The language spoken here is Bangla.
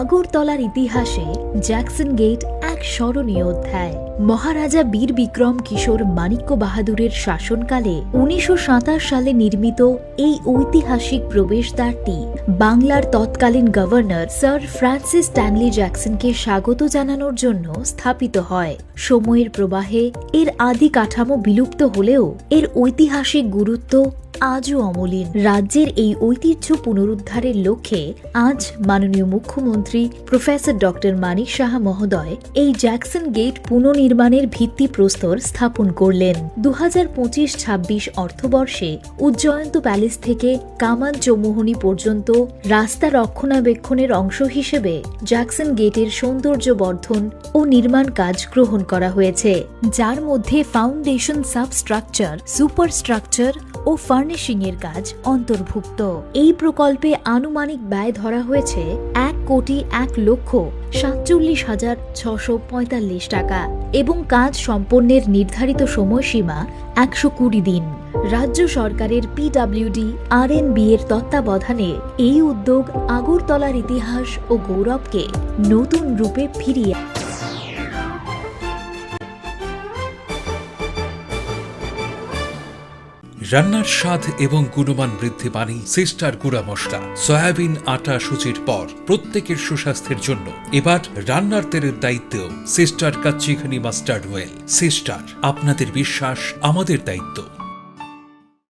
আগরতলার ইতিহাসে জ্যাকসন গেট এক স্মরণীয় অধ্যায়। মহারাজা বীর বিক্রম কিশোর মাণিক্য বাহাদুরের শাসনকালে ১৯২৭ সালে নির্মিত এই ঐতিহাসিক প্রবেশদ্বারটি বাংলার তৎকালীন গভর্নর স্যার ফ্রান্সিস স্ট্যানলি জ্যাকসনকে স্বাগত জানানোর জন্য স্থাপিত হয়। সময়ের প্রবাহে এর আদি কাঠামো বিলুপ্ত হলেও এর ঐতিহাসিক গুরুত্ব আজও অমলিন। রাজ্যের এই ঐতিহ্য পুনরুদ্ধারের লক্ষ্যে আজ মাননীয় মুখ্যমন্ত্রী প্রফেসর ডক্টর মানিক সাহা মহোদয় এই জ্যাকসন গেট পুনর্নির্মাণের ভিত্তিপ্রস্তর স্থাপন করলেন। ২০২৫-২৬ অর্থবর্ষে উজ্জয়ন্ত প্যালেস থেকে কামান চৌমুহনী পর্যন্ত রাস্তা রক্ষণাবেক্ষণের অংশ হিসেবে জ্যাকসন গেটের সৌন্দর্য বর্ধন ও নির্মাণ কাজ গ্রহণ করা হয়েছে, যার মধ্যে ফাউন্ডেশন সাবস্ট্রাকচার, সুপারস্ট্রাকচার ও ফার্নিশিং এর কাজ অন্তর্ভুক্ত। এই প্রকল্পে আনুমানিক ব্যয় ধরা হয়েছে ১,০৪,৬৪,৬৪৫ টাকা এবং কাজ সম্পন্নের নির্ধারিত সময়সীমা ১২০ দিন। রাজ্য সরকারের পিডব্লিউডি আরএনবি এর তত্ত্বাবধানে এই উদ্যোগ আগরতলার ইতিহাস ও গৌরবকে নতুন রূপে ফিরিয়ে রান্নার স্বাদ এবং গুণমান বৃদ্ধি পানি সিস্টার গুঁড়া মশলা। সয়াবিন আটা সুচির পর প্রত্যেকের সুস্বাস্থ্যের জন্য এবার রান্নার তেলের দায়িত্বেও sister kachi ghani mustard oil. Sister, আপনাদের বিশ্বাস আমাদের দায়িত্ব।